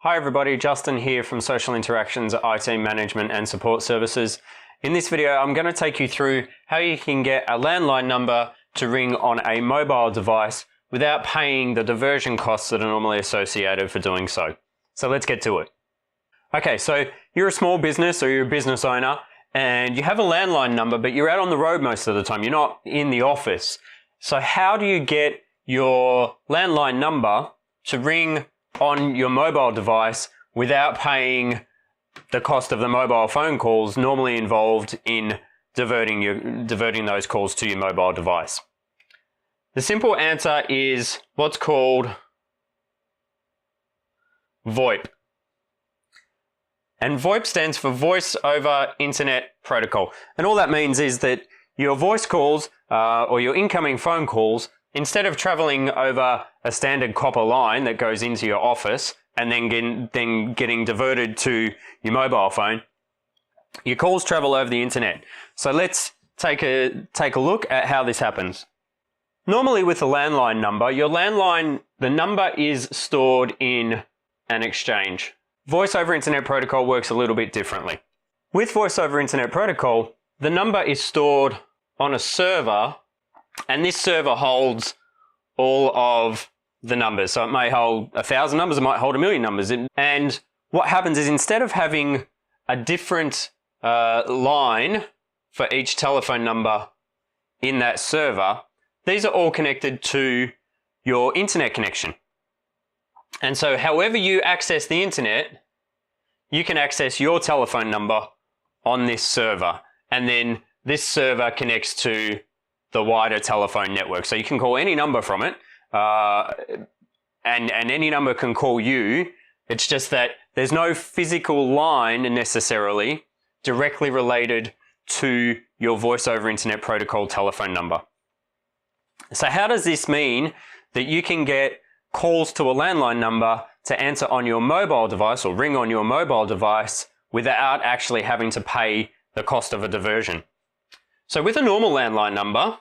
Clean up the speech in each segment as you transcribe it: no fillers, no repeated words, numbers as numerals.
Hi everybody, Justin here from Social Interactions IT Management and Support Services. In this video, I'm going to take you through how you can get a landline number to ring on a mobile device without paying the diversion costs that are normally associated for doing so. So let's get to it. Okay, so you're a small business or you're a business owner and you have a landline number, but you're out on the road most of the time. You're not in the office. So how do you get your landline number to ring on your mobile device without paying the cost of the mobile phone calls normally involved in diverting those calls to your mobile device? The simple answer is what's called VoIP. And VoIP stands for Voice over Internet Protocol. And all that means is that your voice calls or your incoming phone calls, instead of traveling over a standard copper line that goes into your office and then getting diverted to your mobile phone, your calls travel over the internet. So let's take a look at how this happens. Normally with a landline number, the number is stored in an exchange. Voice over Internet Protocol works a little bit differently. With Voice over Internet Protocol, the number is stored on a server, and this server holds all of the numbers. So it may hold 1,000 numbers, it might hold 1,000,000 numbers. And what happens is, instead of having a different line for each telephone number in that server, these are all connected to your internet connection. And so however you access the internet, you can access your telephone number on this server. And then this server connects to the wider telephone network. So you can call any number from it, and any number can call you. It's just that there's no physical line necessarily directly related to your Voice over Internet Protocol telephone number. So how does this mean that you can get calls to a landline number to answer on your mobile device or ring on your mobile device without actually having to pay the cost of a diversion? So with a normal landline number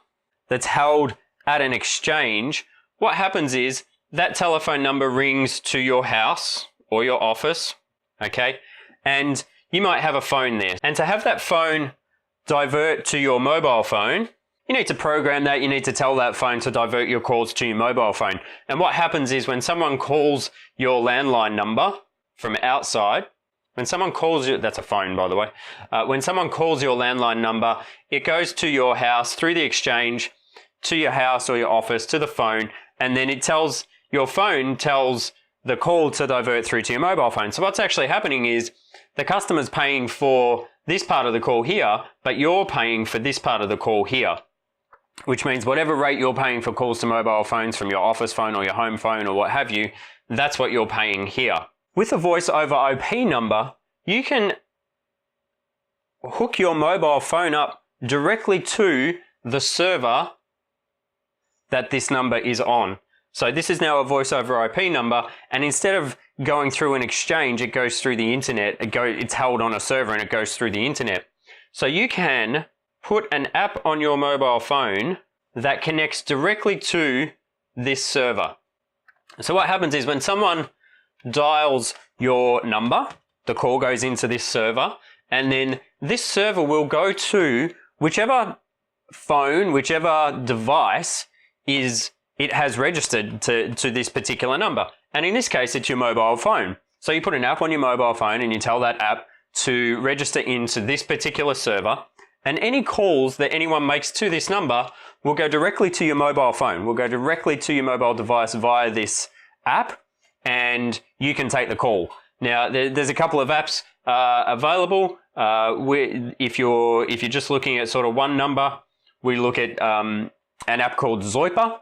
that's held at an exchange, what happens is that telephone number rings to your house or your office, okay? And you might have a phone there. And to have that phone divert to your mobile phone, you need to program that. You need to tell that phone to divert your calls to your mobile phone. And what happens is, when someone calls your landline number from outside, when someone calls you, that's a phone by the way, when someone calls your landline number, it goes to your house through the exchange, to your house or your office, to the phone, and then your phone tells the call to divert through to your mobile phone. So what's actually happening is the customer's paying for this part of the call here, but you're paying for this part of the call here, which means whatever rate you're paying for calls to mobile phones from your office phone or your home phone or what have you, that's what you're paying here. With a voice over IP number, you can hook your mobile phone up directly to the server that this number is on. So this is now a voice over IP number, and instead of going through an exchange, it goes through the internet. It's held on a server and it goes through the internet. So you can put an app on your mobile phone that connects directly to this server. So what happens is, when someone dials your number, the call goes into this server, and then this server will go to whichever phone, whichever device it has registered to this particular number. And in this case, it's your mobile phone. So you put an app on your mobile phone and you tell that app to register into this particular server, and any calls that anyone makes to this number will go directly to your mobile phone, will go directly to your mobile device via this app, and you can take the call. Now, there's a couple of apps available. If you're just looking at sort of one number, we look at an app called VoIP,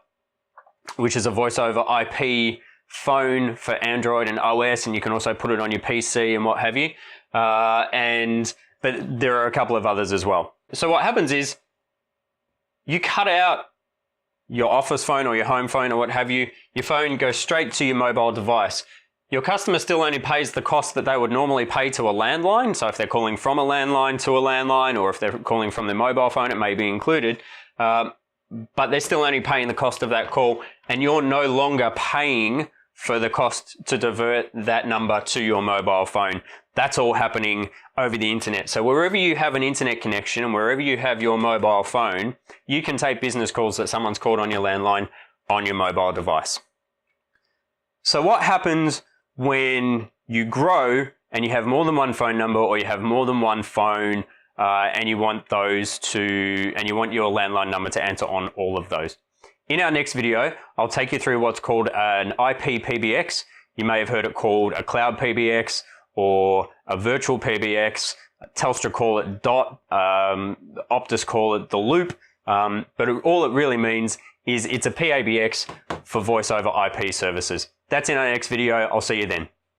which is a voice over IP phone for Android and OS, and you can also put it on your PC and what have you. But there are a couple of others as well. So what happens is, you cut out your office phone or your home phone or what have you, your phone goes straight to your mobile device. Your customer still only pays the cost that they would normally pay to a landline. So if they're calling from a landline to a landline, or if they're calling from their mobile phone, it may be included. But they're still only paying the cost of that call, and you're no longer paying for the cost to divert that number to your mobile phone. That's all happening over the internet. So wherever you have an internet connection and wherever you have your mobile phone, you can take business calls that someone's called on your landline on your mobile device. So what happens when you grow and you have more than one phone number, or you have more than one phone and you want your landline number to answer on all of those? In our next video, I'll take you through what's called an IP-PBX. You may have heard it called a cloud PBX or a virtual PBX. Telstra call it dot, Optus call it the loop, but all it really means is it's a PABX for voice over IP services. That's in our next video. I'll see you then.